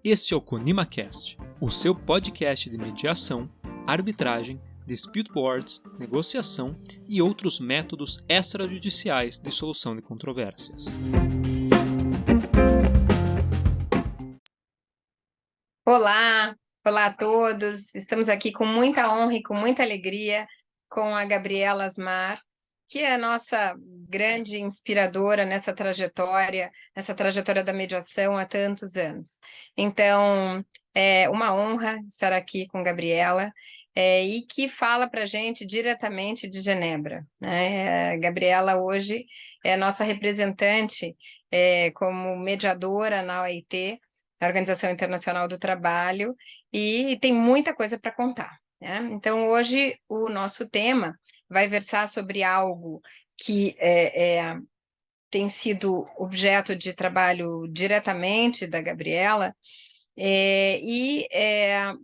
Este é o ConimaCast, o seu podcast de mediação, arbitragem, dispute boards, negociação e outros métodos extrajudiciais de solução de controvérsias. Olá, olá a todos. Estamos aqui com muita honra e com muita alegria com a Gabriela Asmar, que é a nossa grande inspiradora nessa trajetória da mediação há tantos anos. Então, é uma honra estar aqui com Gabriela, e que fala para a gente diretamente de Genebra, né? A Gabriela hoje é nossa representante como mediadora na OIT, a Organização Internacional do Trabalho, e tem muita coisa para contar, né? Então, hoje, o nosso tema vai versar sobre algo que tem sido objeto de trabalho diretamente da Gabriela,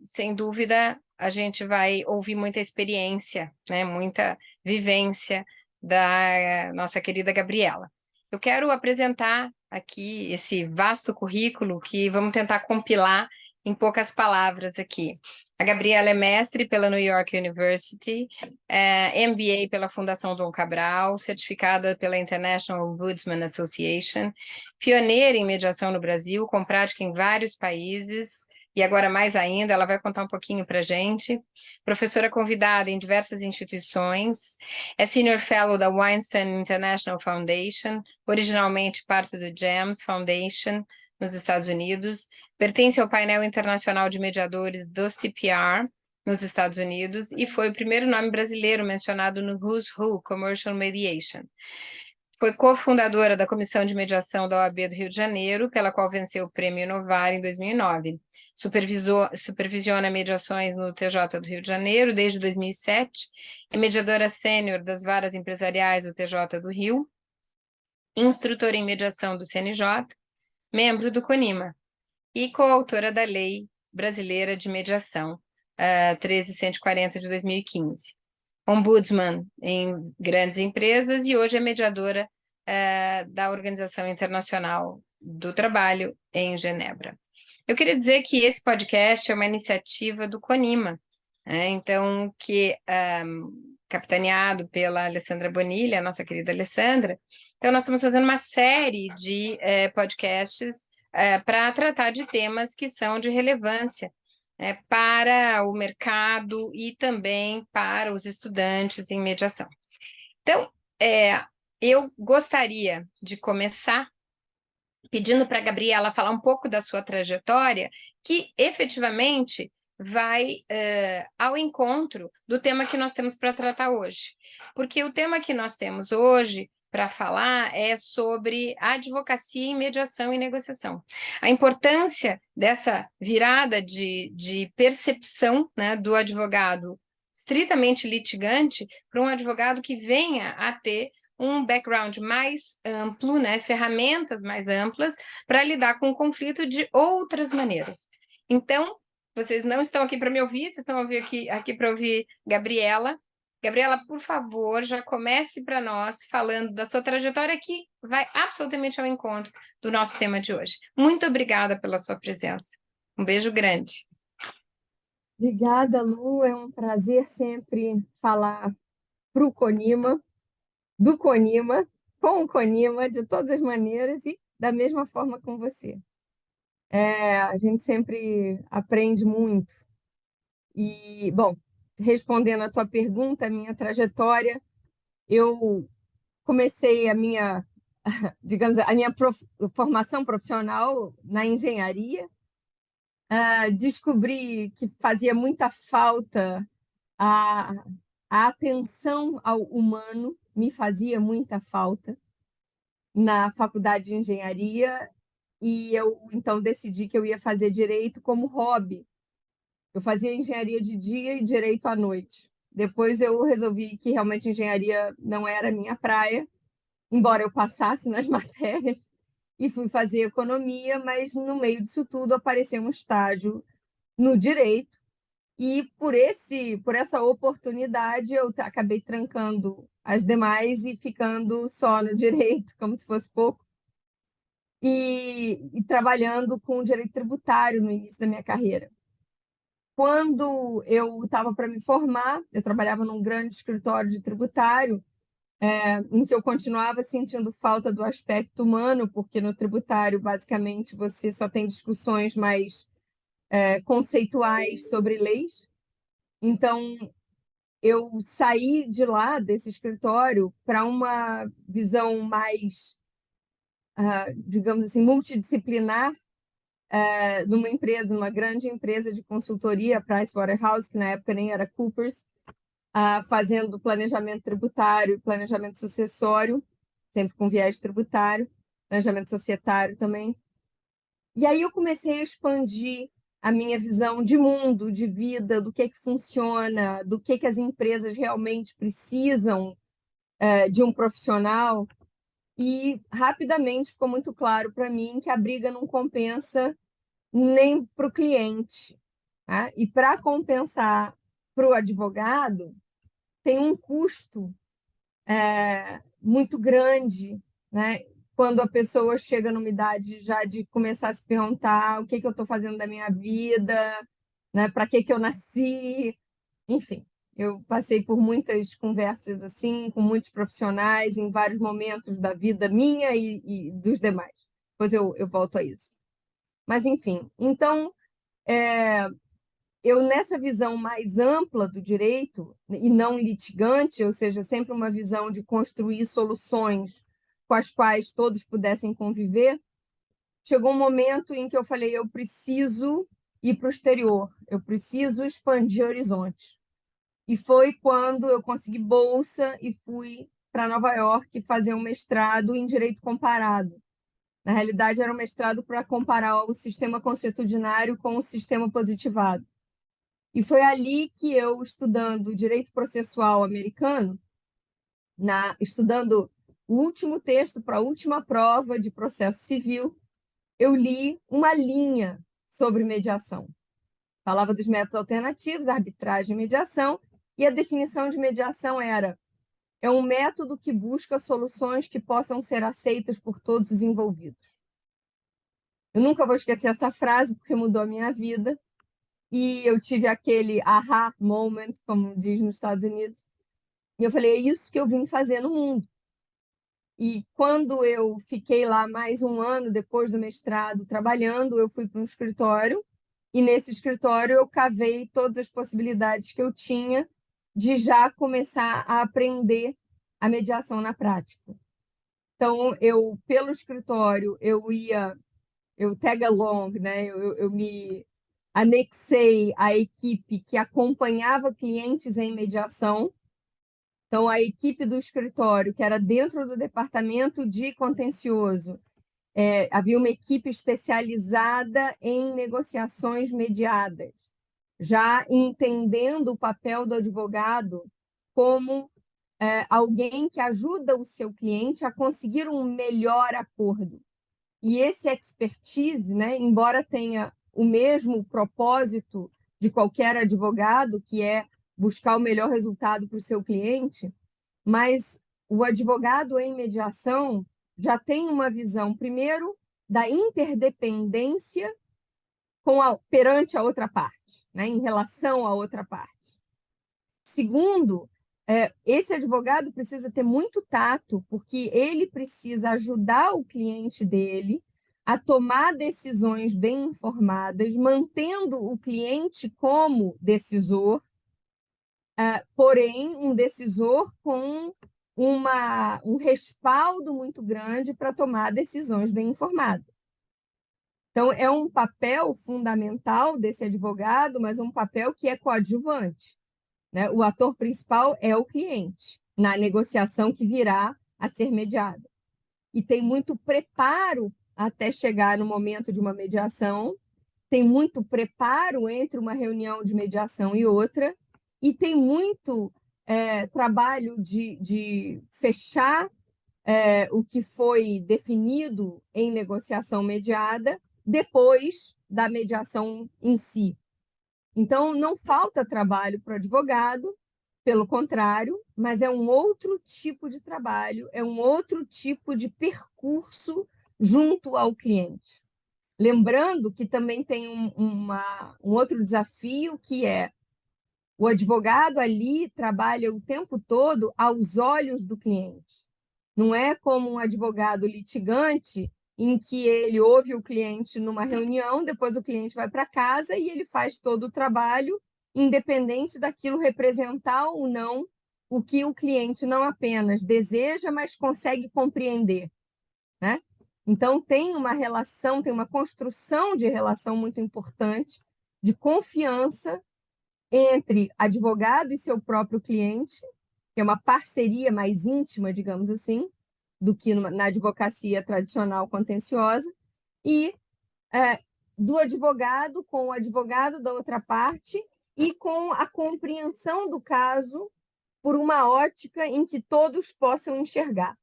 sem dúvida, a gente vai ouvir muita experiência, né, muita vivência da nossa querida Gabriela. Eu quero apresentar aqui esse vasto currículo que vamos tentar compilar em poucas palavras aqui. A Gabriela é mestre pela New York University, MBA pela Fundação Dom Cabral, certificada pela International Ombudsman Association, pioneira em mediação no Brasil, com prática em vários países, e agora mais ainda, ela vai contar um pouquinho para a gente. Professora convidada em diversas instituições, é Senior Fellow da Weinstein International Foundation, originalmente parte do GEMS Foundation, nos Estados Unidos, pertence ao painel internacional de mediadores do CPR, nos Estados Unidos, e foi o primeiro nome brasileiro mencionado no Who's Who Commercial Mediation. Foi cofundadora da Comissão de Mediação da OAB do Rio de Janeiro, pela qual venceu o Prêmio Inovar em 2009. Supervisiona mediações no TJ do Rio de Janeiro desde 2007, é mediadora sênior das varas empresariais do TJ do Rio, instrutora em mediação do CNJ, membro do CONIMA, e coautora da Lei Brasileira de Mediação, 13.140 de 2015. Ombudsman em grandes empresas e hoje é mediadora da Organização Internacional do Trabalho em Genebra. Eu queria dizer que esse podcast é uma iniciativa do CONIMA, então, capitaneado pela Alessandra Bonilha, a nossa querida Alessandra. Então, nós estamos fazendo uma série de podcasts para tratar de temas que são de relevância para o mercado e também para os estudantes em mediação. Então, eu gostaria de começar pedindo para a Gabriela falar um pouco da sua trajetória, que efetivamente vai ao encontro do tema que nós temos para tratar hoje. Porque o tema que nós temos hoje para falar é sobre advocacia em mediação e negociação. A importância dessa virada de percepção, né, do advogado estritamente litigante para um advogado que venha a ter um background mais amplo, né, ferramentas mais amplas para lidar com o conflito de outras maneiras. Então, vocês não estão aqui para me ouvir, vocês estão aqui para ouvir Gabriela. Gabriela, por favor, já comece para nós falando da sua trajetória que vai absolutamente ao encontro do nosso tema de hoje. Muito obrigada pela sua presença. Um beijo grande. Obrigada, Lu. É um prazer sempre falar para o CONIMA, do CONIMA, com o CONIMA, de todas as maneiras e da mesma forma com você. A gente sempre aprende muito. E, bom, respondendo à tua pergunta, a minha trajetória, eu comecei digamos, a minha formação profissional na engenharia. Descobri que fazia muita falta a atenção ao humano, me fazia muita falta na faculdade de engenharia, e eu então decidi que eu ia fazer direito como hobby. Eu fazia engenharia de dia e direito à noite. Depois eu resolvi que realmente engenharia não era a minha praia, embora eu passasse nas matérias, e fui fazer economia, mas no meio disso tudo apareceu um estágio no direito, e por essa oportunidade eu acabei trancando as demais e ficando só no direito, como se fosse pouco. e trabalhando com direito tributário no início da minha carreira. Quando eu estava para me formar, eu trabalhava num grande escritório de tributário, em que eu continuava sentindo falta do aspecto humano, porque no tributário, basicamente, você só tem discussões mais conceituais sobre leis. Então, eu saí de lá, desse escritório, para uma visão mais, digamos assim, multidisciplinar, numa empresa, numa grande empresa de consultoria, Pricewaterhouse, que na época nem era Coopers, fazendo planejamento tributário, planejamento sucessório, sempre com viés tributário, planejamento societário também. E aí eu comecei a expandir a minha visão de mundo, de vida, do que funciona, do que as empresas realmente precisam de um profissional. E rapidamente ficou muito claro para mim que a briga não compensa nem para o cliente, tá? E para compensar para o advogado, tem um custo muito grande, né? Quando a pessoa chega numa idade já de começar a se perguntar o que eu estou fazendo da minha vida, né? Para que eu nasci, enfim. Eu passei por muitas conversas assim, com muitos profissionais, em vários momentos da vida minha e dos demais. Depois eu volto a isso. Mas, enfim, então, eu, nessa visão mais ampla do direito, e não litigante, ou seja, sempre uma visão de construir soluções com as quais todos pudessem conviver, chegou um momento em que eu falei: eu preciso ir para o exterior, eu preciso expandir horizontes. E foi quando eu consegui bolsa e fui para Nova York fazer um mestrado em direito comparado. Na realidade, era um mestrado para comparar o sistema consuetudinário com o sistema positivado. E foi ali que eu, estudando direito processual americano, estudando o último texto para a última prova de processo civil, eu li uma linha sobre mediação. Falava dos métodos alternativos, arbitragem e mediação, e a definição de mediação é um método que busca soluções que possam ser aceitas por todos os envolvidos. Eu nunca vou esquecer essa frase, porque mudou a minha vida. E eu tive aquele aha moment, como diz nos Estados Unidos. E eu falei: é isso que eu vim fazer no mundo. E quando eu fiquei lá mais um ano depois do mestrado trabalhando, eu fui para um escritório. E nesse escritório eu cavei todas as possibilidades que eu tinha de já começar a aprender a mediação na prática. Então, pelo escritório, eu tag along, né? Eu me anexei à equipe que acompanhava clientes em mediação. Então, a equipe do escritório, que era dentro do departamento de contencioso, havia uma equipe especializada em negociações mediadas, já entendendo o papel do advogado como alguém que ajuda o seu cliente a conseguir um melhor acordo. E esse expertise, né, embora tenha o mesmo propósito de qualquer advogado, que é buscar o melhor resultado para o seu cliente, mas o advogado em mediação já tem uma visão, primeiro, da interdependência perante a outra parte, né, em relação à outra parte. Segundo, esse advogado precisa ter muito tato, porque ele precisa ajudar o cliente dele a tomar decisões bem informadas, mantendo o cliente como decisor, porém, um decisor com um respaldo muito grande para tomar decisões bem informadas. Então, é um papel fundamental desse advogado, mas um papel que é coadjuvante, né? O ator principal é o cliente, na negociação que virá a ser mediada. E tem muito preparo até chegar no momento de uma mediação, tem muito preparo entre uma reunião de mediação e outra, e tem muito trabalho de fechar o que foi definido em negociação mediada depois da mediação em si. Então, não falta trabalho para o advogado, pelo contrário, mas é um outro tipo de trabalho, é um outro tipo de percurso junto ao cliente. Lembrando que também tem um outro desafio, que é o advogado ali trabalha o tempo todo aos olhos do cliente. Não é como um advogado litigante em que ele ouve o cliente numa reunião, depois o cliente vai para casa e ele faz todo o trabalho, independente daquilo representar ou não o que o cliente não apenas deseja, mas consegue compreender, né? Então, tem uma relação, tem uma construção de relação muito importante, de confiança entre advogado e seu próprio cliente, que é uma parceria mais íntima, digamos assim, do que na advocacia tradicional contenciosa, e do advogado com o advogado da outra parte e com a compreensão do caso por uma ótica em que todos possam enxergar,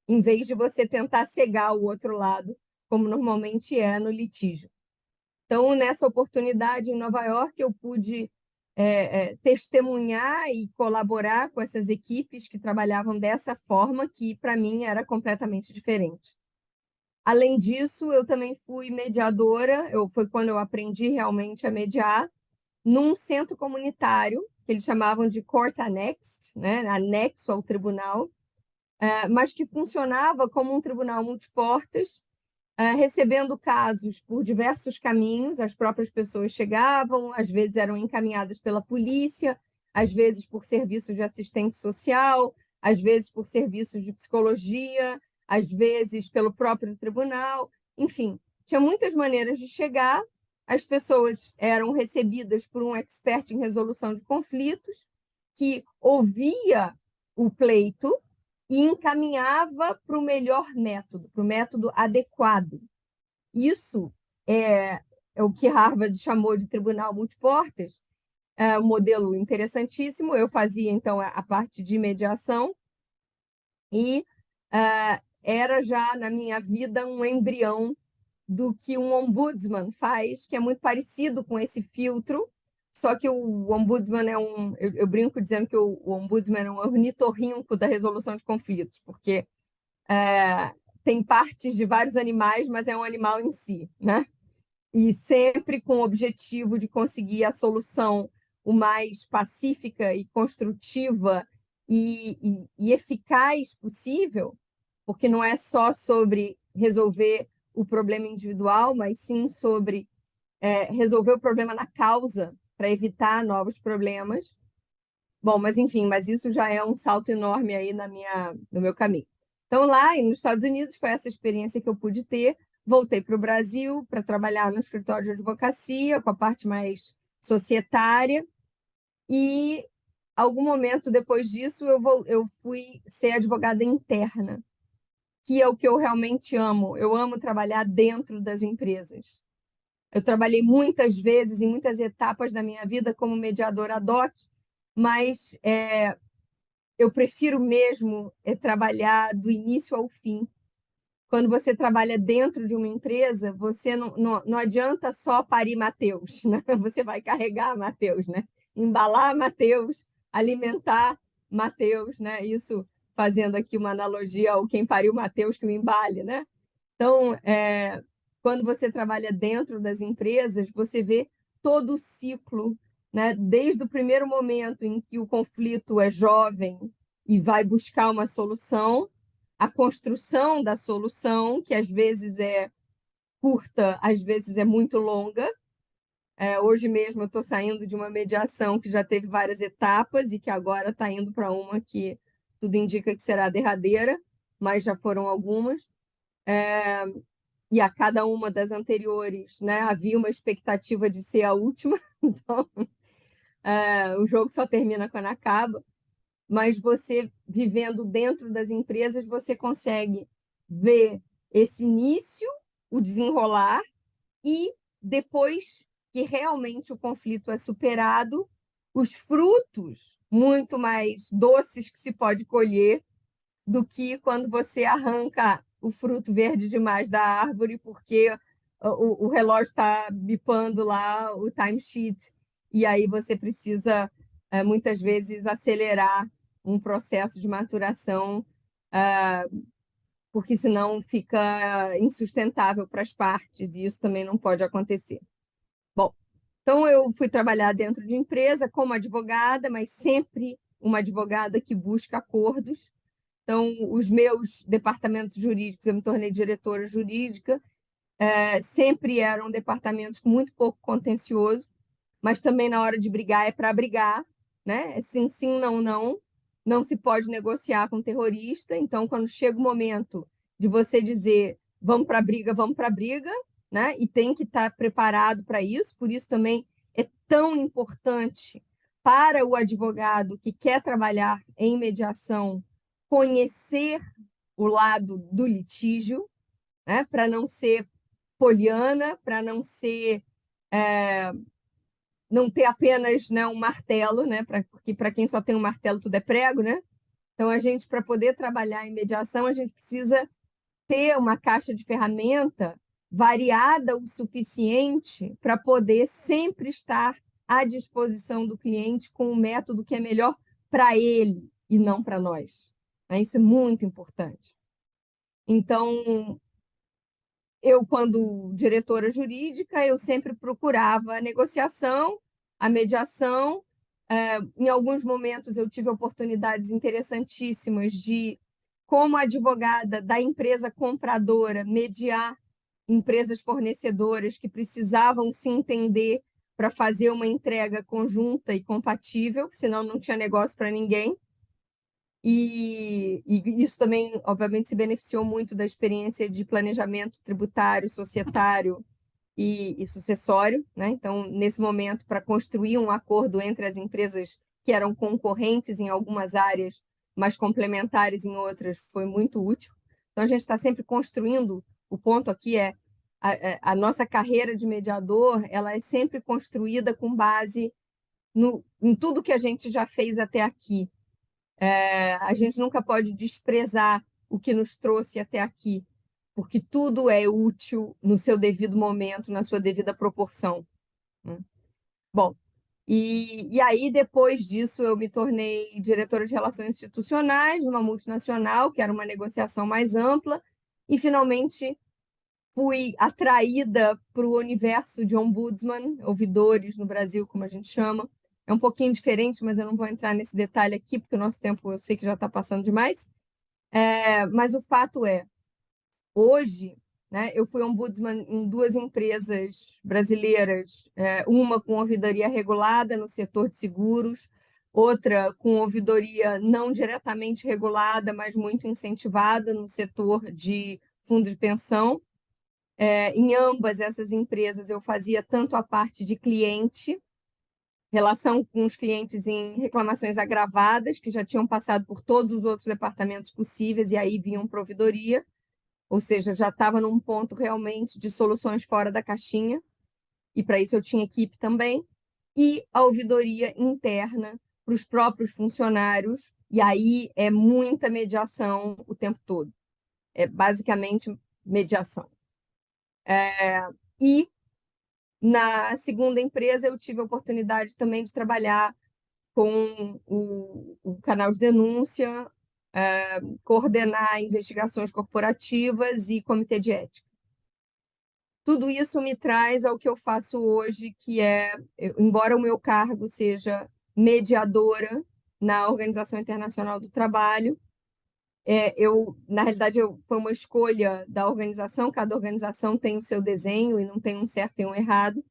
em vez de você tentar cegar o outro lado, como normalmente é no litígio. Então, nessa oportunidade em Nova York, eu pude testemunhar e colaborar com essas equipes que trabalhavam dessa forma, que para mim era completamente diferente. Além disso, eu também fui mediadora, foi quando eu aprendi realmente a mediar, num centro comunitário, que eles chamavam de Court Annexed, né, anexo ao tribunal, mas que funcionava como um tribunal multiportas, recebendo casos por diversos caminhos. As próprias pessoas chegavam, às vezes eram encaminhadas pela polícia, às vezes por serviços de assistente social, às vezes por serviços de psicologia, às vezes pelo próprio tribunal. Enfim, tinha muitas maneiras de chegar. As pessoas eram recebidas por um expert em resolução de conflitos, que ouvia o pleito e encaminhava para o melhor método, para o método adequado. Isso é o que Harvard chamou de tribunal multiportas, um modelo interessantíssimo. Eu fazia, então, a parte de mediação e era já, na minha vida, um embrião do que um ombudsman faz, que é muito parecido com esse filtro, só que o ombudsman eu brinco dizendo que o ombudsman é um ornitorrinco da resolução de conflitos, porque tem partes de vários animais, mas é um animal em si, né? E sempre com o objetivo de conseguir a solução o mais pacífica e construtiva e eficaz possível, porque não é só sobre resolver o problema individual, mas sim sobre resolver o problema na causa, para evitar novos problemas. Bom, mas enfim, mas isso já é um salto enorme aí no meu caminho. Então, lá nos Estados Unidos, foi essa experiência que eu pude ter. Voltei para o Brasil para trabalhar no escritório de advocacia, com a parte mais societária, e algum momento depois disso eu fui ser advogada interna, que é o que eu realmente amo. Eu amo trabalhar dentro das empresas. Eu trabalhei muitas vezes, em muitas etapas da minha vida, como mediadora ad hoc, mas eu prefiro mesmo trabalhar do início ao fim. Quando você trabalha dentro de uma empresa, você não adianta só parir Mateus, né? Você vai carregar Mateus, né? Embalar Mateus, alimentar Mateus, né? Isso fazendo aqui uma analogia ao quem pariu Mateus que o embale, né? Então, quando você trabalha dentro das empresas, você vê todo o ciclo, né? Desde o primeiro momento em que o conflito é jovem e vai buscar uma solução, a construção da solução, que às vezes é curta, às vezes é muito longa. Hoje mesmo eu estou saindo de uma mediação que já teve várias etapas e que agora está indo para uma que tudo indica que será a derradeira, mas já foram algumas. E a cada uma das anteriores, né, havia uma expectativa de ser a última, então o jogo só termina quando acaba. Mas você, vivendo dentro das empresas, você consegue ver esse início, o desenrolar, e depois que realmente o conflito é superado, os frutos muito mais doces que se pode colher do que quando você arranca o fruto verde demais da árvore, porque o relógio está bipando lá o timesheet, e aí você precisa, muitas vezes, acelerar um processo de maturação porque senão fica insustentável para as partes, e isso também não pode acontecer. Bom, então eu fui trabalhar dentro de empresa como advogada, mas sempre uma advogada que busca acordos. Então, os meus departamentos jurídicos, eu me tornei diretora jurídica, sempre eram departamentos com muito pouco contencioso, mas também na hora de brigar é para brigar, né? É sim, sim, não, não. Não se pode negociar com terrorista. Então, quando chega o momento de você dizer vamos para a briga, né? E tem que estar preparado para isso. Por isso também é tão importante para o advogado que quer trabalhar em mediação conhecer o lado do litígio, né? Para não ser poliana, para não ser não ter apenas, né, um martelo, né? Porque para quem só tem um martelo tudo é prego, né? Então a gente, para poder trabalhar em mediação, a gente precisa ter uma caixa de ferramenta variada o suficiente para poder sempre estar à disposição do cliente com o método que é melhor para ele e não para nós. Isso é muito importante. Então, eu, quando diretora jurídica, eu sempre procurava a negociação, a mediação. Em alguns momentos, eu tive oportunidades interessantíssimas de, como advogada da empresa compradora, mediar empresas fornecedoras que precisavam se entender para fazer uma entrega conjunta e compatível, senão não tinha negócio para ninguém. E isso também, obviamente, se beneficiou muito da experiência de planejamento tributário, societário e sucessório, né? Então, nesse momento, para construir um acordo entre as empresas que eram concorrentes em algumas áreas, mas complementares em outras, foi muito útil. Então, a gente está sempre construindo. O ponto aqui é a nossa carreira de mediador, ela é sempre construída com base em tudo que a gente já fez até aqui. A gente nunca pode desprezar o que nos trouxe até aqui, porque tudo é útil no seu devido momento, na sua devida proporção. Bom, e aí, depois disso, eu me tornei diretora de Relações Institucionais de uma multinacional, que era uma negociação mais ampla, e finalmente fui atraída para o universo de ombudsman, ouvidores no Brasil, como a gente chama. É um pouquinho diferente, mas eu não vou entrar nesse detalhe aqui, porque o nosso tempo eu sei que já está passando demais. Mas o fato é, hoje, né, eu fui ombudsman em duas empresas brasileiras, uma com ouvidoria regulada no setor de seguros, outra com ouvidoria não diretamente regulada, mas muito incentivada no setor de fundo de pensão. Em ambas essas empresas, eu fazia tanto a parte de cliente, relação com os clientes em reclamações agravadas, que já tinham passado por todos os outros departamentos possíveis, e aí vinham para ouvidoria, ou seja, já estava num ponto realmente de soluções fora da caixinha, e para isso eu tinha equipe também, e a ouvidoria interna para os próprios funcionários, e aí é muita mediação o tempo todo. É basicamente mediação. E na segunda empresa eu tive a oportunidade também de trabalhar com o canal de denúncia, coordenar investigações corporativas e comitê de ética. Tudo isso me traz ao que eu faço hoje, que é, embora o meu cargo seja mediadora na Organização Internacional do Trabalho, na realidade, foi uma escolha da organização, cada organização tem o seu desenho e não tem um certo e um errado.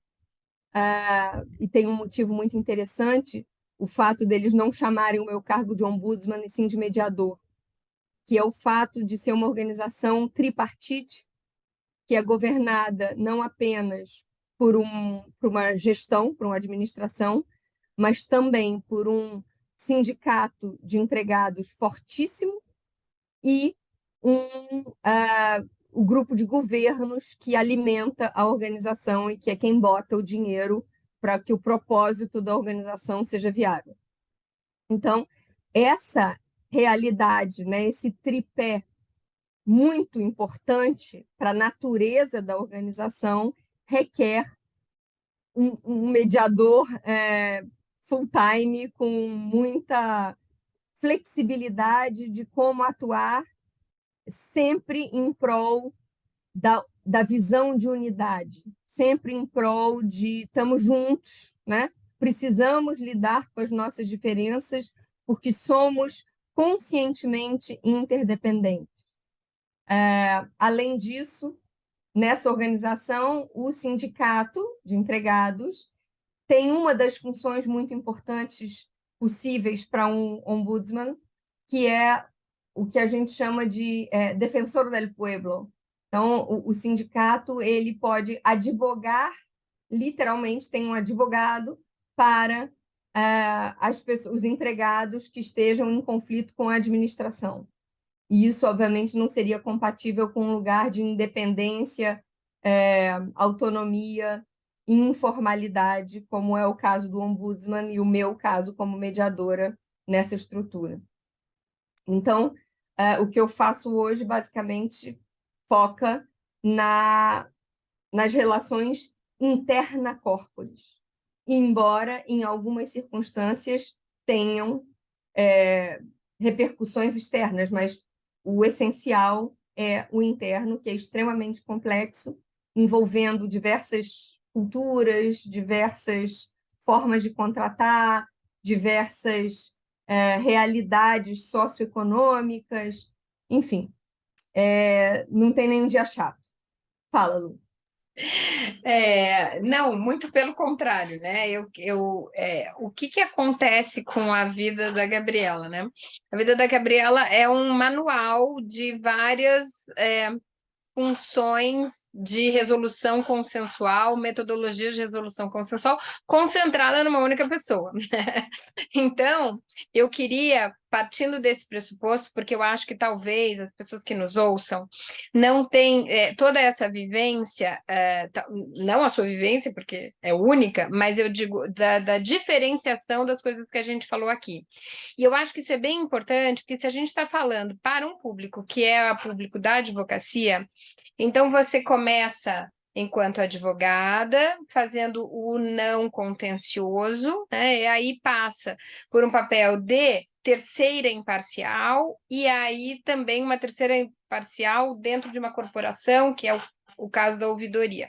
E tem um motivo muito interessante, o fato deles não chamarem o meu cargo de ombudsman e sim de mediador, que é o fato de ser uma organização tripartite, que é governada não apenas por uma gestão, por uma administração, mas também por um sindicato de empregados fortíssimo e o grupo de governos que alimenta a organização e que é quem bota o dinheiro para que o propósito da organização seja viável. Então, essa realidade, né, esse tripé muito importante para a natureza da organização, requer um mediador full-time com muita flexibilidade de como atuar sempre em prol da visão de unidade, sempre em prol de estamos juntos, né? Precisamos lidar com as nossas diferenças porque somos conscientemente interdependentes. Além disso, nessa organização, o sindicato de empregados tem uma das funções muito importantes possíveis para um ombudsman, que é o que a gente chama de defensor del pueblo. Então, o sindicato ele pode advogar, literalmente tem um advogado para os empregados que estejam em conflito com a administração. E isso, obviamente, não seria compatível com um lugar de independência, autonomia e informalidade, como é o caso do ombudsman e o meu caso como mediadora nessa estrutura. Então, o que eu faço hoje, basicamente, foca nas relações interna-corporis, embora, em algumas circunstâncias, tenham repercussões externas, mas o essencial é o interno, que é extremamente complexo, envolvendo diversas culturas, diversas formas de contratar, diversas realidades socioeconômicas, enfim, não tem nenhum dia chato. Fala, Lu. Não, muito pelo contrário, né? O que acontece com a vida da Gabriela, né? A vida da Gabriela é um manual de várias funções de resolução consensual, metodologias de resolução consensual, concentrada numa única pessoa. Então, eu queria, partindo desse pressuposto, porque eu acho que talvez as pessoas que nos ouçam não tenham toda essa vivência, não a sua vivência, porque é única, mas eu digo da diferenciação das coisas que a gente falou aqui. E eu acho que isso é bem importante, porque se a gente está falando para um público que é o público da advocacia, então você começa enquanto advogada, fazendo o não contencioso, né? E aí passa por um papel de terceira imparcial, e aí também uma terceira imparcial dentro de uma corporação, que é o caso da ouvidoria.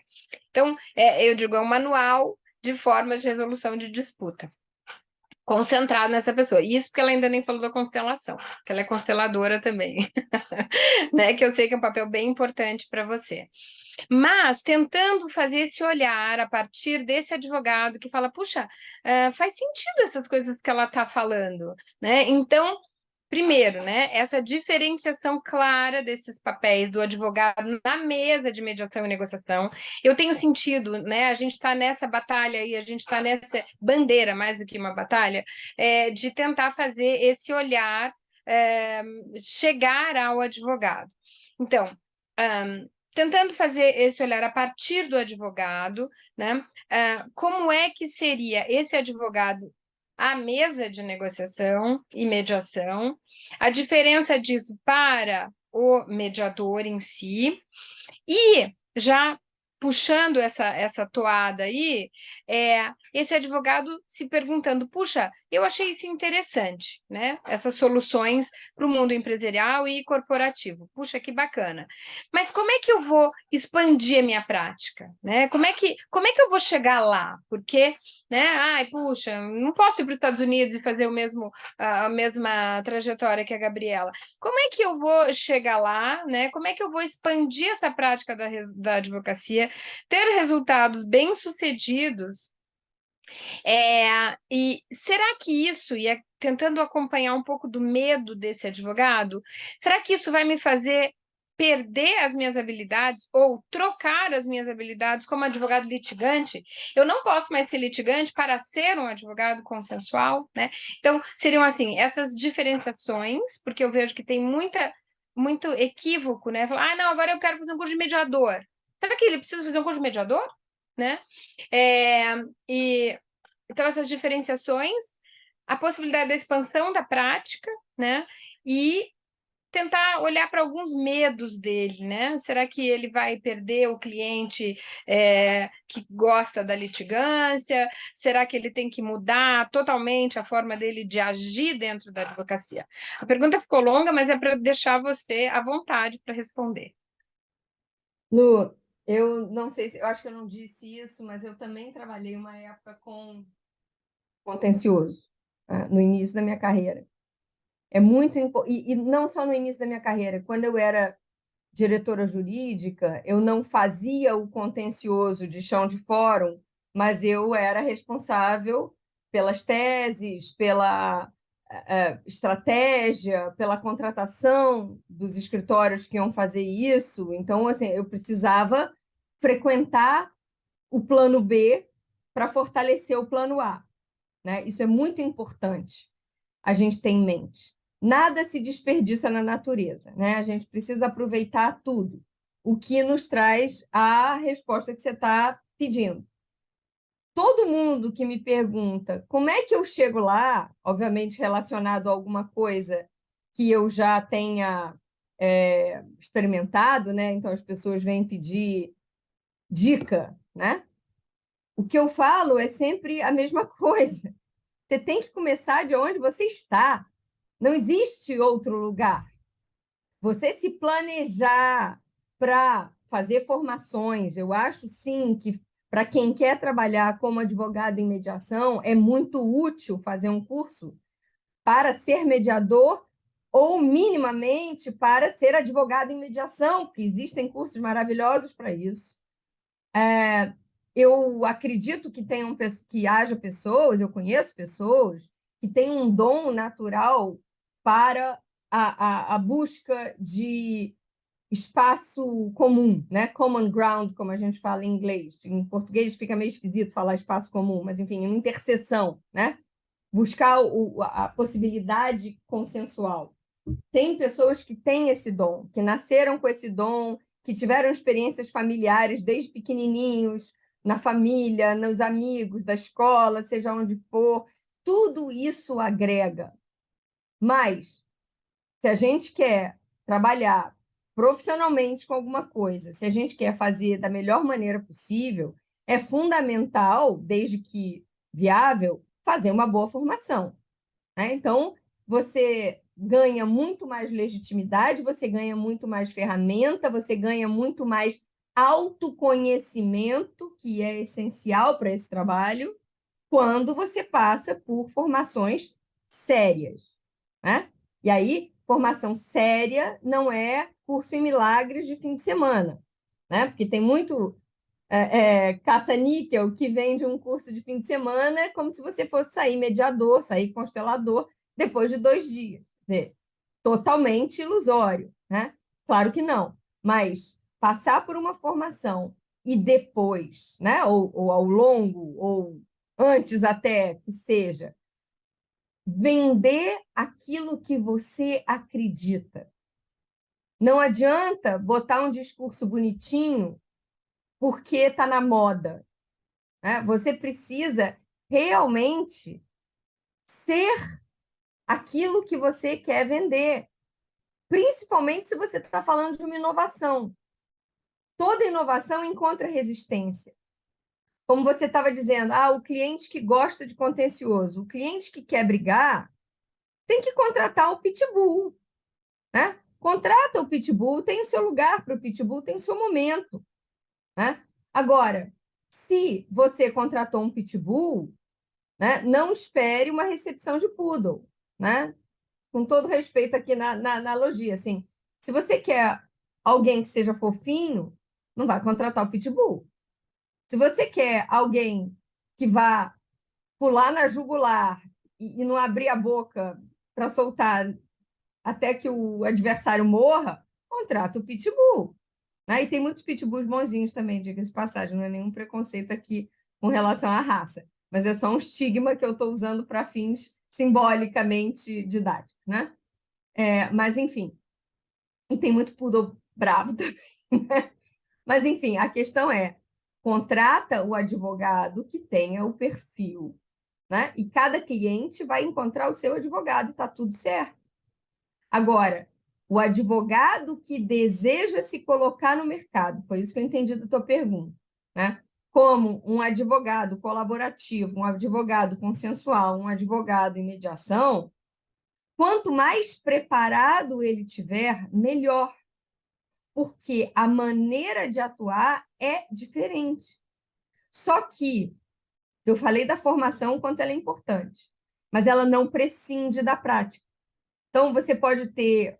Então, eu digo, é um manual de formas de resolução de disputa, concentrado nessa pessoa. E isso porque ela ainda nem falou da constelação, que ela é consteladora também, né? Que eu sei que é um papel bem importante para você. Mas tentando fazer esse olhar a partir desse advogado que fala, puxa, faz sentido essas coisas que ela está falando, né? Então, primeiro, né, essa diferenciação clara desses papéis do advogado na mesa de mediação e negociação. Eu tenho sentido, né, a gente está nessa batalha e a gente está nessa bandeira, mais do que uma batalha, de tentar fazer esse olhar chegar ao advogado. Então, tentando fazer esse olhar a partir do advogado, né? Como é que seria esse advogado à mesa de negociação e mediação, a diferença disso para o mediador em si, e já puxando essa toada aí, esse advogado se perguntando, puxa, eu achei isso interessante, né? Essas soluções para o mundo empresarial e corporativo. Puxa, que bacana. Mas como é que eu vou expandir a minha prática, né? Como é que eu vou chegar lá? Porque, né? Ai, puxa, não posso ir para os Estados Unidos e fazer a mesma trajetória que a Gabriela. Como é que eu vou chegar lá, né? Como é que eu vou expandir essa prática da advocacia, ter resultados bem-sucedidos? E será que isso, tentando acompanhar um pouco do medo desse advogado, será que isso vai me fazer perder as minhas habilidades ou trocar as minhas habilidades como advogado litigante? Eu não posso mais ser litigante para ser um advogado consensual, né? Então, seriam assim, essas diferenciações, porque eu vejo que tem muito equívoco, né? Falar, não, agora eu quero fazer um curso de mediador. Será que ele precisa fazer um curso de mediador? Né? Então, essas diferenciações, a possibilidade da expansão da prática, né? E tentar olhar para alguns medos dele, né? Será que ele vai perder o cliente que gosta da litigância? Será que ele tem que mudar totalmente a forma dele de agir dentro da advocacia? A pergunta ficou longa, mas é para deixar você à vontade para responder. Lu, eu não sei se eu acho que eu não disse isso, mas eu também trabalhei uma época com contencioso, no início da minha carreira. É muito e não só no início da minha carreira, quando eu era diretora jurídica, eu não fazia o contencioso de chão de fórum, mas eu era responsável pelas teses, pela estratégia, pela contratação dos escritórios que iam fazer isso. Então, assim, eu precisava frequentar o plano B para fortalecer o plano A, né? Isso é muito importante a gente ter em mente. Nada se desperdiça na natureza, né? A gente precisa aproveitar tudo, o que nos traz a resposta que você está pedindo. Todo mundo que me pergunta como é que eu chego lá, obviamente relacionado a alguma coisa que eu já tenha experimentado, né? Então as pessoas vêm pedir dica, né? O que eu falo é sempre a mesma coisa. Você tem que começar de onde você está. Não existe outro lugar. Você se planejar para fazer formações, eu acho sim que para quem quer trabalhar como advogado em mediação, é muito útil fazer um curso para ser mediador ou minimamente para ser advogado em mediação, porque existem cursos maravilhosos para isso. Eu acredito que haja pessoas, eu conheço pessoas que têm um dom natural para a busca de espaço comum, né? Common ground, como a gente fala em inglês. Em português fica meio esquisito falar espaço comum, mas enfim, uma interseção, né? Buscar a possibilidade consensual. Tem pessoas que têm esse dom, que nasceram com esse dom, que tiveram experiências familiares desde pequenininhos, na família, nos amigos, da escola, seja onde for. Tudo isso agrega. Mas, se a gente quer trabalhar profissionalmente com alguma coisa, se a gente quer fazer da melhor maneira possível, é fundamental, desde que viável, fazer uma boa formação, né? Então, você ganha muito mais legitimidade, você ganha muito mais ferramenta, você ganha muito mais autoconhecimento, que é essencial para esse trabalho, quando você passa por formações sérias, né? E aí, formação séria não é curso em milagres de fim de semana, né? Porque tem muito caça-níquel que vende um curso de fim de semana como se você fosse sair mediador, sair constelador depois de 2 dias. Totalmente ilusório, né? Claro que não, mas passar por uma formação e depois, né? Ou ao longo, ou antes até que seja, vender aquilo que você acredita. Não adianta botar um discurso bonitinho porque está na moda, né? Você precisa realmente ser aquilo que você quer vender, principalmente se você está falando de uma inovação. Toda inovação encontra resistência. Como você estava dizendo, o cliente que gosta de contencioso, o cliente que quer brigar, tem que contratar o pitbull, né? Contrata o pitbull, tem o seu lugar para o pitbull, tem o seu momento, né? Agora, se você contratou um pitbull, né, não espere uma recepção de poodle, né? Com todo respeito aqui na analogia, assim, se você quer alguém que seja fofinho, não vai contratar o pitbull. Se você quer alguém que vá pular na jugular e não abrir a boca para soltar até que o adversário morra, contrata o pitbull, né? E tem muitos pitbulls bonzinhos também, diga-se de passagem, não é nenhum preconceito aqui com relação à raça, mas é só um estigma que eu estou usando para fins simbolicamente didáticos, né? Mas, enfim, e tem muito poodle bravo também, né? Mas, enfim, a questão é, contrata o advogado que tenha o perfil, né? E cada cliente vai encontrar o seu advogado, está tudo certo. Agora, O advogado que deseja se colocar no mercado, foi isso que eu entendi da tua pergunta, né? Como um advogado colaborativo, um advogado consensual, um advogado em mediação, quanto mais preparado ele tiver, melhor, porque a maneira de atuar é diferente. Só que eu falei da formação, quanto ela é importante, mas ela não prescinde da prática. Então, você pode ter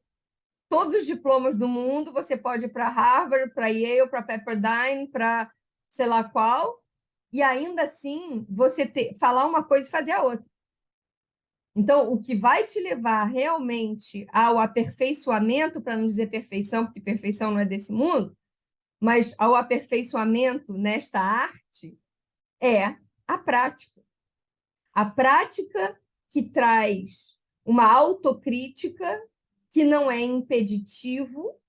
todos os diplomas do mundo, você pode ir para Harvard, para Yale, para Pepperdine, para sei lá qual, e ainda assim você falar uma coisa e fazer a outra. Então, o que vai te levar realmente ao aperfeiçoamento, para não dizer perfeição, porque perfeição não é desse mundo, mas ao aperfeiçoamento nesta arte é a prática. A prática que traz uma autocrítica que não é impeditivo,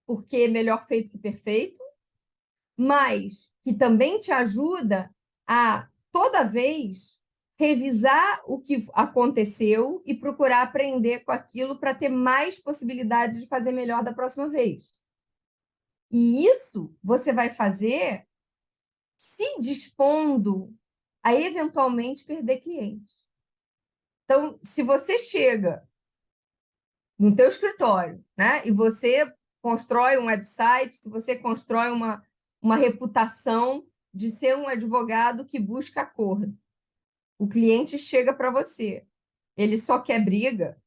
porque é melhor feito que perfeito, mas que também te ajuda a, toda vez, revisar o que aconteceu e procurar aprender com aquilo para ter mais possibilidade de fazer melhor da próxima vez. E isso você vai fazer se dispondo a eventualmente perder clientes. Então, se você chega no teu escritório, né, e você constrói um website, se você constrói uma reputação de ser um advogado que busca acordo, o cliente chega para você, ele só quer briga,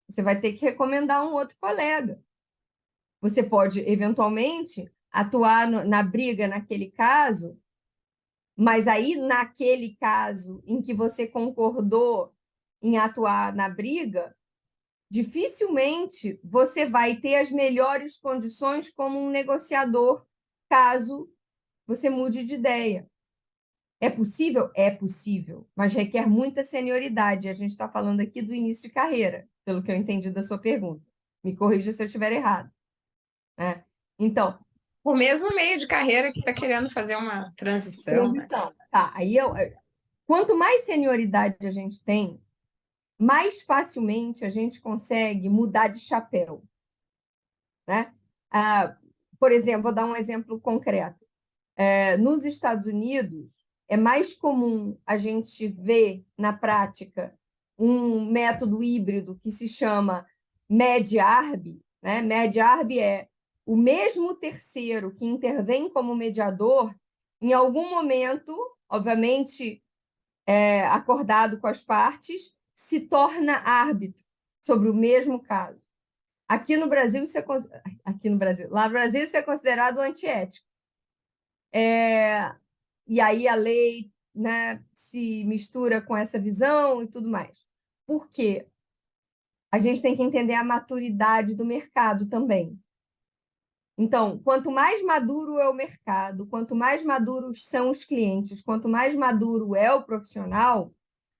você vai ter que recomendar um outro colega. Você pode, eventualmente, atuar na briga naquele caso, mas aí, naquele caso em que você concordou em atuar na briga, dificilmente você vai ter as melhores condições como um negociador, caso você mude de ideia. É possível? É possível, mas requer muita senioridade. A gente está falando aqui do início de carreira, pelo que eu entendi da sua pergunta. Me corrija se eu estiver errado. Né? Então, O mesmo meio de carreira que está querendo fazer uma transição, né? Tá, aí quanto mais senioridade a gente tem, mais facilmente a gente consegue mudar de chapéu. Né? Por exemplo, vou dar um exemplo concreto. Nos Estados Unidos, é mais comum a gente ver na prática um método híbrido que se chama MED-ARB. Né? MED-ARB é o mesmo terceiro que intervém como mediador, em algum momento, obviamente, acordado com as partes, se torna árbitro sobre o mesmo caso. Aqui no Brasil, lá no Brasil, isso é considerado antiético. E aí a lei, né, se mistura com essa visão e tudo mais. Por quê? A gente tem que entender a maturidade do mercado também. Então, quanto mais maduro é o mercado, quanto mais maduros são os clientes, quanto mais maduro é o profissional,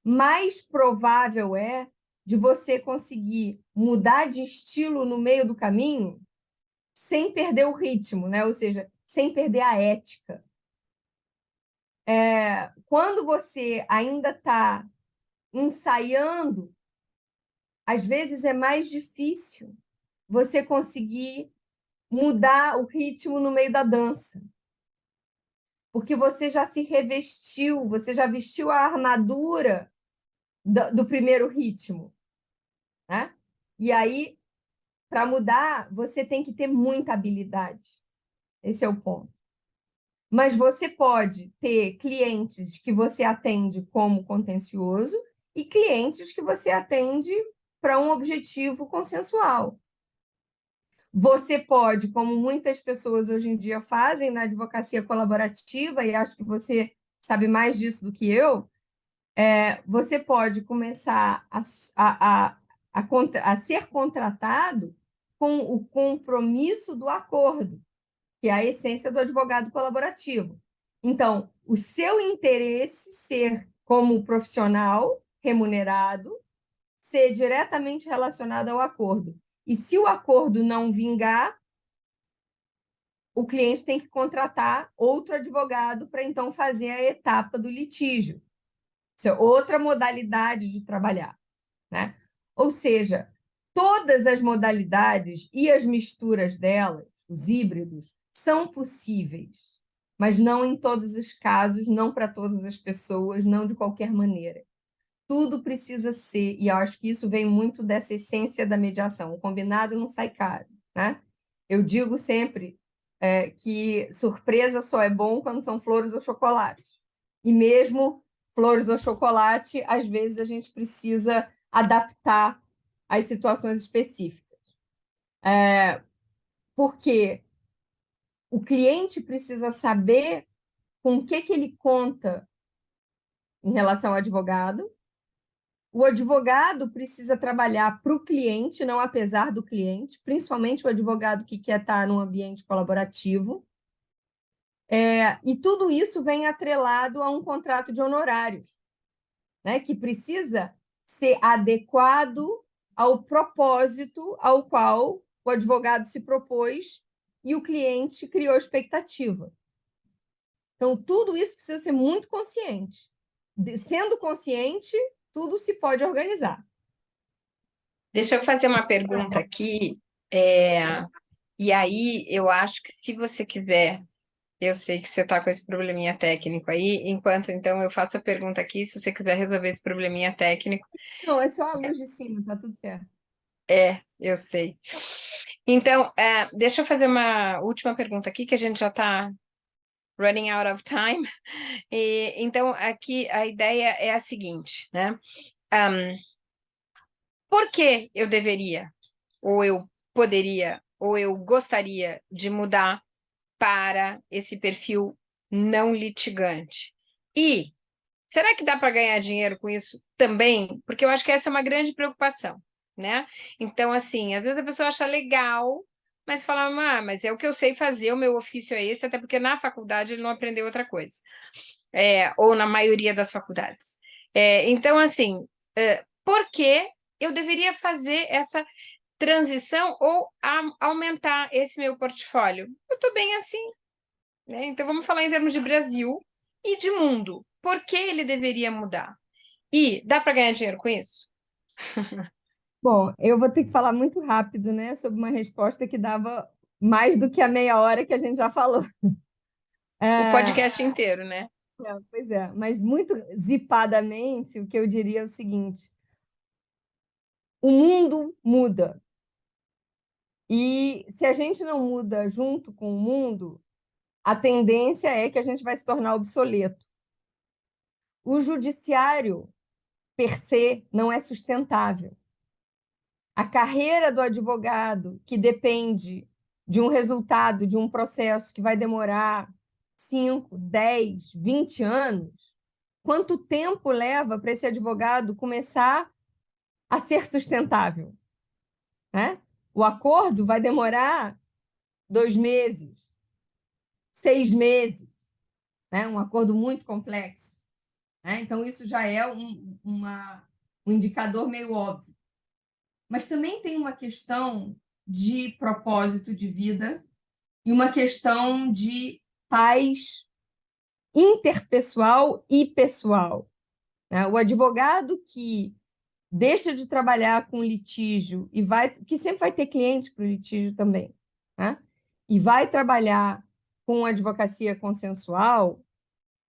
mais provável é de você conseguir mudar de estilo no meio do caminho sem perder o ritmo, né? Ou seja, sem perder a ética. Quando você ainda está ensaiando, às vezes é mais difícil você conseguir mudar o ritmo no meio da dança. Porque você já se revestiu, você já vestiu a armadura do primeiro ritmo. Né? E aí, para mudar, você tem que ter muita habilidade. Esse é o ponto. Mas você pode ter clientes que você atende como contencioso e clientes que você atende para um objetivo consensual. Você pode, como muitas pessoas hoje em dia fazem na advocacia colaborativa, e acho que você sabe mais disso do que eu, você pode começar a ser contratado com o compromisso do acordo, que é a essência do advogado colaborativo. Então, o seu interesse ser como profissional remunerado, ser diretamente relacionado ao acordo. E se o acordo não vingar, o cliente tem que contratar outro advogado para então fazer a etapa do litígio. Isso é outra modalidade de trabalhar. Né? Ou seja, Todas as modalidades e as misturas delas, os híbridos, são possíveis, mas não em todos os casos, não para todas as pessoas, não de qualquer maneira. Tudo precisa ser, e eu acho que isso vem muito dessa essência da mediação. O combinado não sai caro, né? Eu digo sempre que surpresa só é bom quando são flores ou chocolate. E mesmo flores ou chocolate, às vezes a gente precisa adaptar às situações específicas. Porque o cliente precisa saber com o que ele conta em relação ao advogado. O advogado precisa trabalhar para o cliente, não apesar do cliente, principalmente o advogado que quer estar num ambiente colaborativo. E tudo isso vem atrelado a um contrato de honorários, né, que precisa ser adequado ao propósito ao qual o advogado se propôs e o cliente criou expectativa. Então, tudo isso precisa ser muito consciente. Sendo consciente, tudo se pode organizar. Deixa eu fazer uma pergunta aqui, e aí eu acho que se você quiser, eu sei que você está com esse probleminha técnico aí, enquanto então eu faço a pergunta aqui, se você quiser resolver esse probleminha técnico. Não, é só a luz de cima, tá tudo certo. Eu sei. Então, deixa eu fazer uma última pergunta aqui, que a gente já está running out of time. Então, aqui a ideia é a seguinte, né? Por que eu deveria, ou eu poderia, ou eu gostaria de mudar para esse perfil não litigante? E será que dá para ganhar dinheiro com isso também? Porque eu acho que essa é uma grande preocupação, né? Então, assim, às vezes a pessoa acha legal, mas fala, mas é o que eu sei fazer, o meu ofício é esse, até porque na faculdade ele não aprendeu outra coisa. Ou na maioria das faculdades. Então, assim, por que eu deveria fazer essa transição ou aumentar esse meu portfólio? Eu estou bem assim, né? Então, vamos falar em termos de Brasil e de mundo. Por que ele deveria mudar? E dá para ganhar dinheiro com isso? Bom, eu vou ter que falar muito rápido, né, sobre uma resposta que dava mais do que a meia hora que a gente já falou. O podcast inteiro, né? Pois é, mas muito zipadamente, o que eu diria é o seguinte: o mundo muda. E se a gente não muda junto com o mundo, a tendência é que a gente vai se tornar obsoleto. O judiciário, per se, não é sustentável. A carreira do advogado, que depende de um resultado, de um processo que vai demorar 5, 10, 20 anos, quanto tempo leva para esse advogado começar a ser sustentável? Né? O acordo vai demorar 2 meses, 6 meses, né? Um acordo muito complexo. Né? Então, isso já é um indicador meio óbvio. Mas também tem uma questão de propósito de vida e uma questão de paz interpessoal e pessoal. Né? O advogado que deixa de trabalhar com litígio e que sempre vai ter cliente para o litígio também, né? E vai trabalhar com advocacia consensual,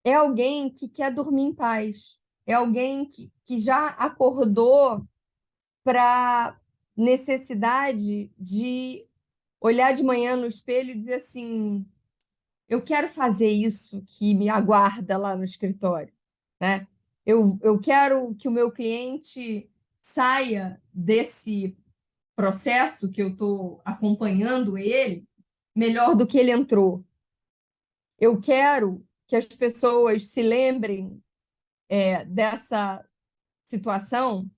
é alguém que quer dormir em paz, é alguém que já acordou para necessidade de olhar de manhã no espelho e dizer assim: eu quero fazer isso que me aguarda lá no escritório, né? Eu quero que o meu cliente saia desse processo que eu estou acompanhando ele melhor do que ele entrou. Eu quero que as pessoas se lembrem dessa situação,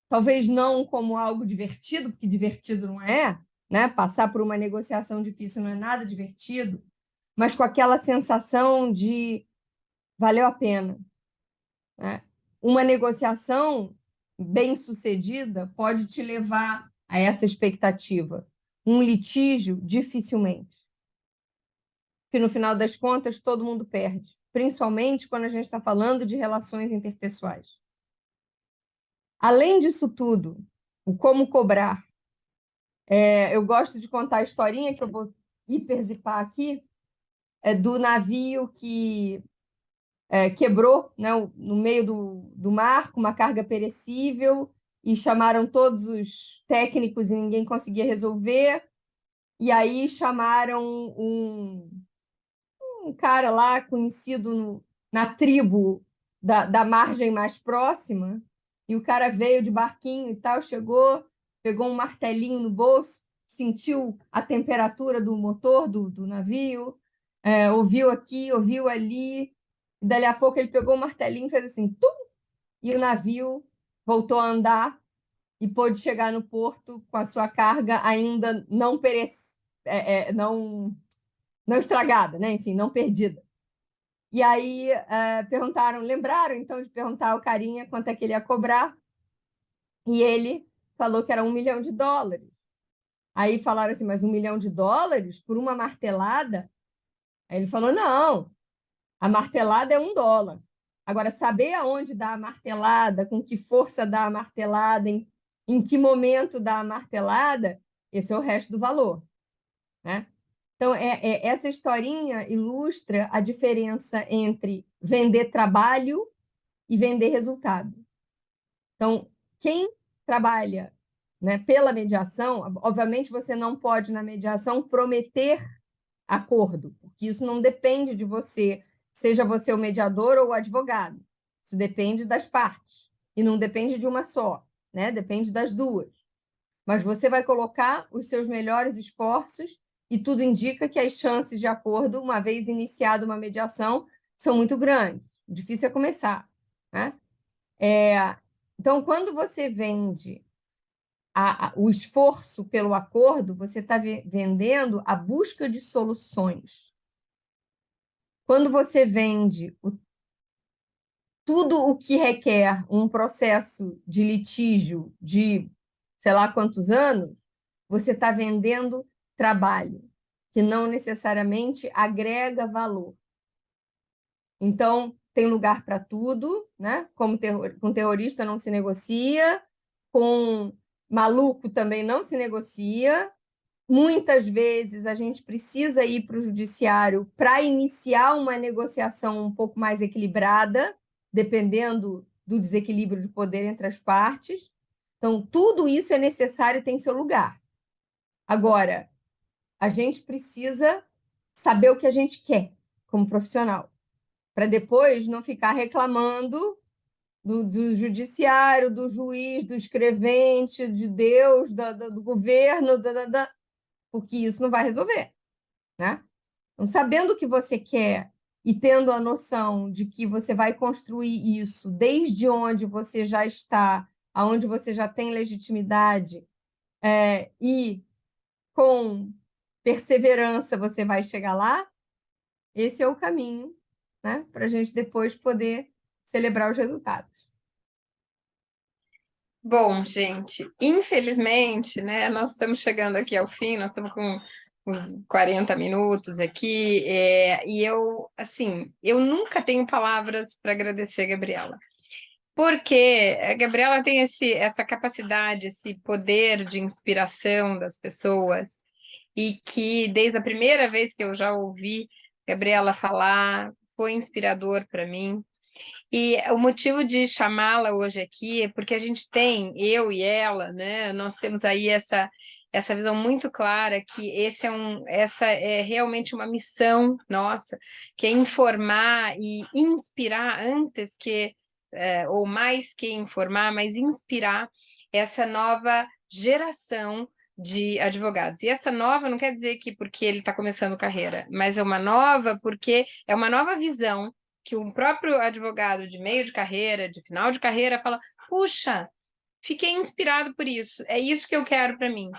talvez não como algo divertido, porque divertido não é, né? Passar por uma negociação difícil não é nada divertido, mas com aquela sensação de valeu a pena. Né? Uma negociação bem-sucedida pode te levar a essa expectativa. Um litígio, dificilmente. Porque, no final das contas, todo mundo perde, principalmente quando a gente está falando de relações interpessoais. Além disso tudo, o como cobrar. Eu gosto de contar a historinha, que eu vou hiperzipar aqui, do navio que quebrou, né, no meio do mar, com uma carga perecível, e chamaram todos os técnicos e ninguém conseguia resolver. E aí chamaram um cara lá conhecido na tribo da margem mais próxima, e o cara veio de barquinho e tal, chegou, pegou um martelinho no bolso, sentiu a temperatura do motor do navio, ouviu aqui, ouviu ali, e dali a pouco ele pegou o martelinho e fez assim, tum, e o navio voltou a andar e pôde chegar no porto com a sua carga ainda não estragada, né? Enfim, não perdida. E aí lembraram então de perguntar ao carinha quanto é que ele ia cobrar, e ele falou que era $1 milhão. Aí falaram assim, mas $1 milhão por uma martelada? Aí ele falou, não, a martelada é $1. Agora, saber aonde dá a martelada, com que força dá a martelada, em que momento dá a martelada, esse é o resto do valor, né? Então, essa historinha ilustra a diferença entre vender trabalho e vender resultado. Então, quem trabalha, né, pela mediação, obviamente você não pode, na mediação, prometer acordo, porque isso não depende de você, seja você o mediador ou o advogado. Isso depende das partes, e não depende de uma só, né? Depende das duas. Mas você vai colocar os seus melhores esforços e tudo indica que as chances de acordo, uma vez iniciada uma mediação, são muito grandes. O difícil é começar, né? Então, quando você vende o esforço pelo acordo, você está vendendo a busca de soluções. Quando você vende tudo o que requer um processo de litígio de sei lá quantos anos, você está vendendo trabalho, que não necessariamente agrega valor. Então, tem lugar para tudo, né? Como com terrorista não se negocia, com maluco também não se negocia. Muitas vezes a gente precisa ir para o judiciário para iniciar uma negociação um pouco mais equilibrada, dependendo do desequilíbrio de poder entre as partes. Então, tudo isso é necessário e tem seu lugar. Agora, a gente precisa saber o que a gente quer como profissional, para depois não ficar reclamando do judiciário, do juiz, do escrevente, de Deus, do governo, porque isso não vai resolver, né? Então, sabendo o que você quer e tendo a noção de que você vai construir isso desde onde você já está, aonde você já tem legitimidade, e com perseverança você vai chegar lá, esse é o caminho, né? Para a gente depois poder celebrar os resultados. Bom, gente, infelizmente, né, nós estamos chegando aqui ao fim, nós estamos com uns 40 minutos aqui, e assim, eu nunca tenho palavras para agradecer a Gabriela, porque a Gabriela tem essa capacidade, esse poder de inspiração das pessoas, e que desde a primeira vez que eu já ouvi Gabriela falar, foi inspirador para mim. E o motivo de chamá-la hoje aqui é porque a gente tem, eu e ela, né? Nós temos aí essa visão muito clara que essa é realmente uma missão nossa, que é informar e inspirar antes que, ou mais que informar, mas inspirar essa nova geração de advogados. E essa nova não quer dizer que porque ele está começando carreira, mas é uma nova porque é uma nova visão que um próprio advogado de meio de carreira, de final de carreira, fala: puxa, fiquei inspirado por isso, é isso que eu quero para mim.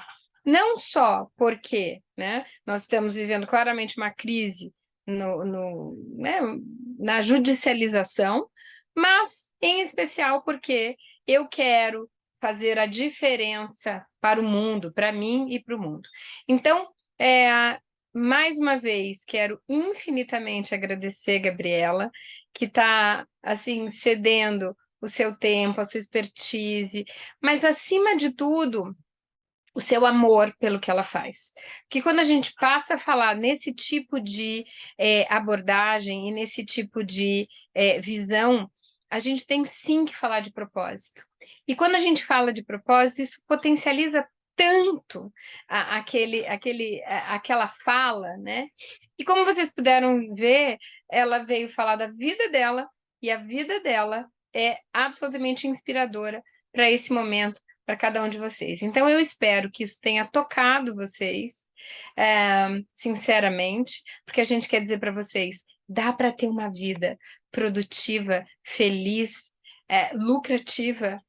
Não só porque, né, nós estamos vivendo claramente uma crise né, na judicialização, mas em especial porque eu quero fazer a diferença para o mundo, para mim e para o mundo. Então, mais uma vez, quero infinitamente agradecer, Gabriela, que está assim cedendo o seu tempo, a sua expertise, mas acima de tudo, o seu amor pelo que ela faz. Porque quando a gente passa a falar nesse tipo de abordagem e nesse tipo de visão, a gente tem sim que falar de propósito. E quando a gente fala de propósito, isso potencializa tanto aquela fala, né? E como vocês puderam ver, ela veio falar da vida dela, e a vida dela é absolutamente inspiradora para esse momento, para cada um de vocês. Então, eu espero que isso tenha tocado vocês, sinceramente, porque a gente quer dizer para vocês, dá para ter uma vida produtiva, feliz, lucrativa,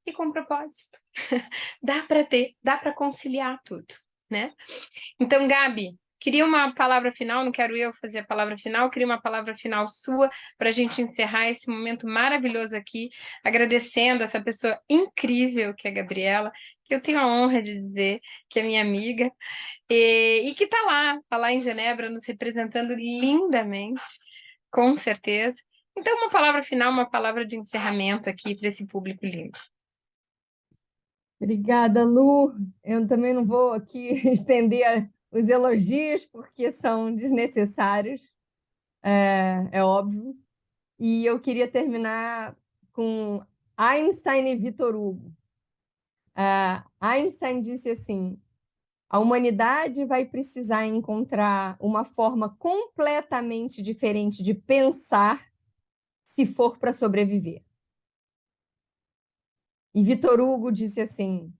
e com propósito. Dá para ter, dá para conciliar tudo, né? Então, Gabi, queria uma palavra final, não quero eu fazer a palavra final, queria uma palavra final sua para a gente encerrar esse momento maravilhoso aqui, agradecendo essa pessoa incrível que é a Gabriela, que eu tenho a honra de dizer que é minha amiga, e que está lá em Genebra, nos representando lindamente, com certeza. Então, uma palavra final, uma palavra de encerramento aqui para esse público lindo. Obrigada, Lu. Eu também não vou aqui estender os elogios, porque são desnecessários, é óbvio. E eu queria terminar com Einstein e Victor Hugo. Einstein disse assim: a humanidade vai precisar encontrar uma forma completamente diferente de pensar se for para sobreviver. E Victor Hugo disse assim: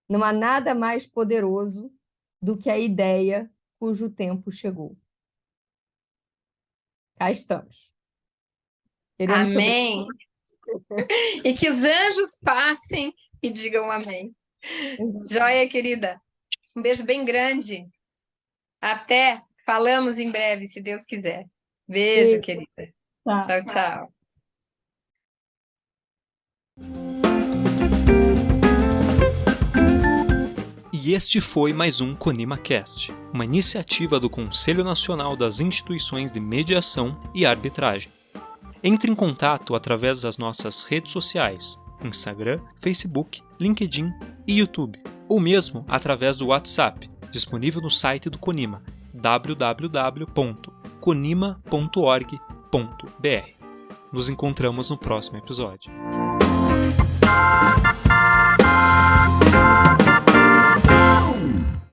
não há nada mais poderoso do que a ideia cujo tempo chegou. Cá estamos. Amém. E que os anjos passem e digam amém. Joia, querida. Um beijo bem grande. Até. Falamos em breve, se Deus quiser. Beijo, querida. Tchau, tchau. E este foi mais um ConimaCast, uma iniciativa do Conselho Nacional das Instituições de Mediação e Arbitragem. Entre em contato através das nossas redes sociais, Instagram, Facebook, LinkedIn e YouTube, ou mesmo através do WhatsApp, disponível no site do Conima, www.conima.org.br. Nos encontramos no próximo episódio.